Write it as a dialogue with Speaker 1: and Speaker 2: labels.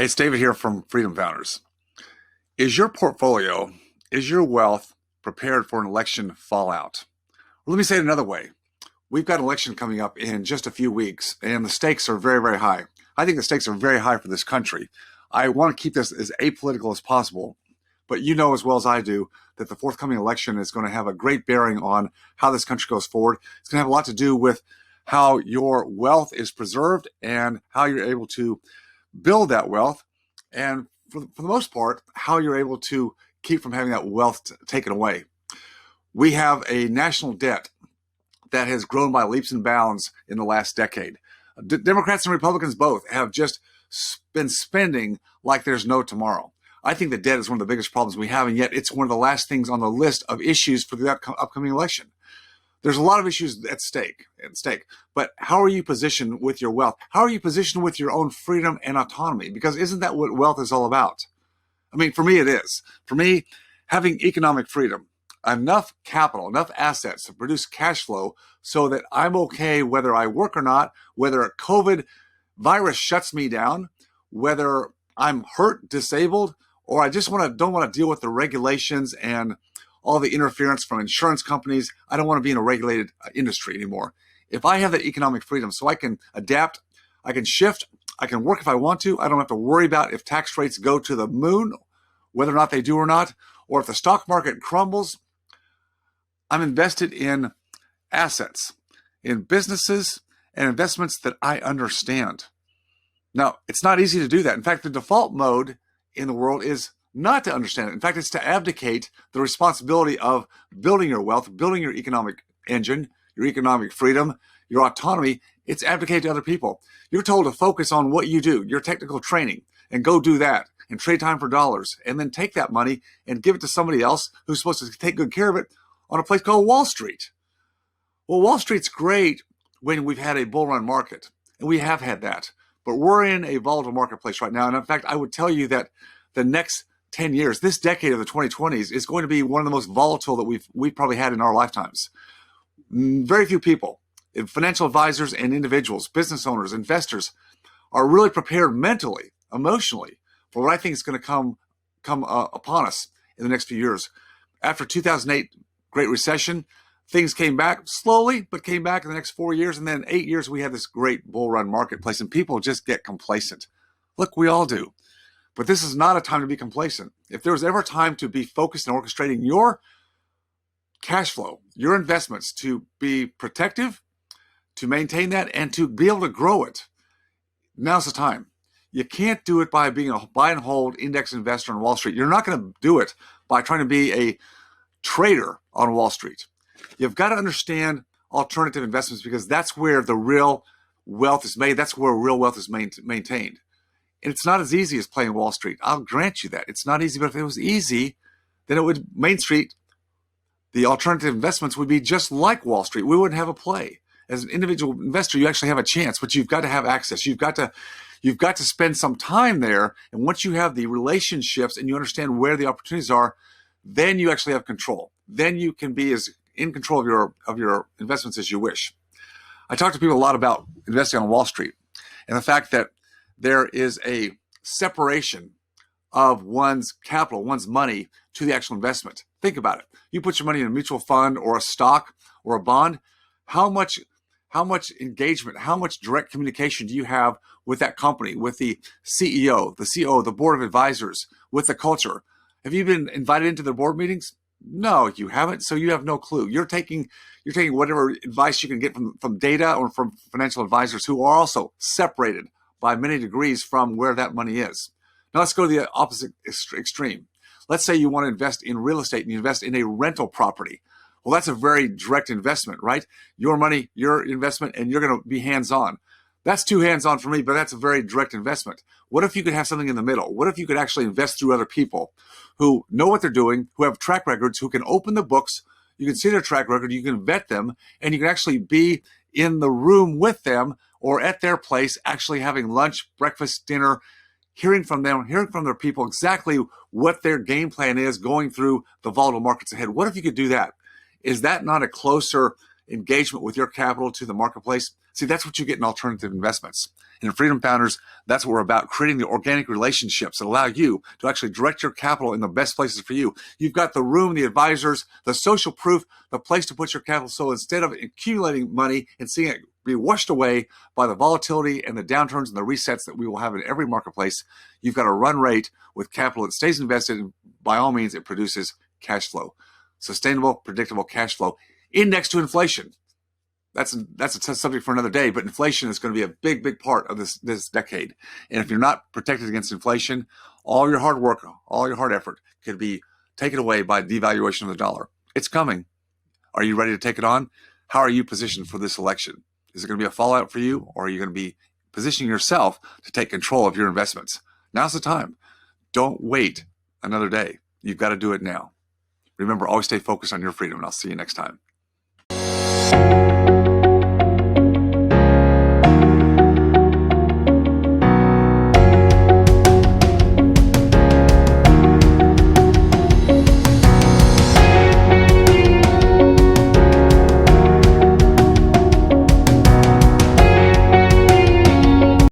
Speaker 1: Hey, it's David here from Freedom Founders. Is your portfolio, is your wealth prepared for an election fallout? Well, let me say it another way. We've got an election coming up in just a few weeks, and the stakes are very, very high. I think the stakes are very high for this country. I want to keep this as apolitical as possible, but you know as well as I do that the forthcoming election is going to have a great bearing on how this country goes forward. It's going to have a lot to do with how your wealth is preserved and how you're able to build that wealth, and for the most part, how you're able to keep from having that wealth taken away. We have a national debt that has grown by leaps and bounds in the last decade. Democrats and Republicans both have just been spending like there's no tomorrow. I think the debt is one of the biggest problems we have, and yet it's one of the last things on the list of issues for the upcoming election. There's a lot of issues at stake, but how are you positioned with your wealth? How are you positioned with your own freedom and autonomy? Because isn't that what wealth is all about? I mean, for me, it is. For me, having economic freedom, enough capital, enough assets to produce cash flow so that I'm okay whether I work or not, whether a COVID virus shuts me down, whether I'm hurt, disabled, or I just don't want to deal with the regulations and all the interference from insurance companies. I don't want to be in a regulated industry anymore. If I have that economic freedom so I can adapt, I can shift, I can work if I want to, I don't have to worry about if tax rates go to the moon, whether or not they do or not, or if the stock market crumbles. I'm invested in assets, in businesses and investments that I understand. Now, it's not easy to do that. In fact, the default mode in the world is not to understand it. In fact, it's to abdicate the responsibility of building your wealth, building your economic engine, your economic freedom, your autonomy. It's abdicate to other people. You're told to focus on what you do, your technical training, and go do that and trade time for dollars, and then take that money and give it to somebody else who's supposed to take good care of it on a place called Wall Street. Well, Wall Street's great when we've had a bull run market, and we have had that, but we're in a volatile marketplace right now. And in fact, I would tell you that the next 10 years, this decade of the 2020s is going to be one of the most volatile that we've probably had in our lifetimes. Very few people, financial advisors and individuals, business owners, investors, are really prepared mentally, emotionally, for what I think is going to come upon us in the next few years. After 2008 Great Recession, things came back slowly, but came back in the next 4 years. And then 8 years, we had this great bull run marketplace, and people just get complacent. Look, we all do. But this is not a time to be complacent. If there was ever a time to be focused on orchestrating your cash flow, your investments, to be protective, to maintain that, and to be able to grow it, now's the time. You can't do it by being a buy and hold index investor on Wall Street. You're not going to do it by trying to be a trader on Wall Street. You've got to understand alternative investments, because that's where the real wealth is made. That's where real wealth is maintained. And it's not as easy as playing Wall Street. I'll grant you that. It's not easy, but if it was easy, then it would, Main Street, the alternative investments would be just like Wall Street. We wouldn't have a play. As an individual investor, you actually have a chance, but you've got to have access. You've got to spend some time there. And once you have the relationships and you understand where the opportunities are, then you actually have control. Then you can be as in control of your investments as you wish. I talk to people a lot about investing on Wall Street and the fact that there is a separation of one's capital, one's money, to the actual investment. Think about it. You put your money in a mutual fund or a stock or a bond. How much engagement, how much direct communication do you have with that company, with the CEO, the COO, the board of advisors, with the culture? Have you been invited into their board meetings? No, you haven't. So you have no clue. You're taking whatever advice you can get from data or from financial advisors who are also separated by many degrees from where that money is. Now let's go to the opposite extreme. Let's say you want to invest in real estate and you invest in a rental property. Well, that's a very direct investment, right? Your money, your investment, and you're going to be hands-on. That's too hands-on for me, but that's a very direct investment. What if you could have something in the middle? What if you could actually invest through other people who know what they're doing, who have track records, who can open the books, you can see their track record, you can vet them, and you can actually be in the room with them or at their place, actually having lunch, breakfast, dinner, hearing from them, hearing from their people exactly what their game plan is going through the volatile markets ahead. What if you could do that? Is that not a closer engagement with your capital to the marketplace. See, that's what you get in alternative investments. And in Freedom Founders, that's what we're about, creating the organic relationships that allow you to actually direct your capital in the best places for you. You've got the room, the advisors, the social proof, the place to put your capital. So instead of accumulating money and seeing it be washed away by the volatility and the downturns and the resets that we will have in every marketplace, you've got a run rate with capital that stays invested. And by all means, it produces cash flow, sustainable, predictable cash flow indexed to inflation. That's a subject for another day, but inflation is going to be a big, big part of this decade. And if you're not protected against inflation, all your hard work, all your hard effort could be taken away by devaluation of the dollar. It's coming. Are you ready to take it on? How are you positioned for this election? Is it going to be a fallout for you, or are you going to be positioning yourself to take control of your investments? Now's the time. Don't wait another day. You've got to do it now. Remember, always stay focused on your freedom, and I'll see you next time.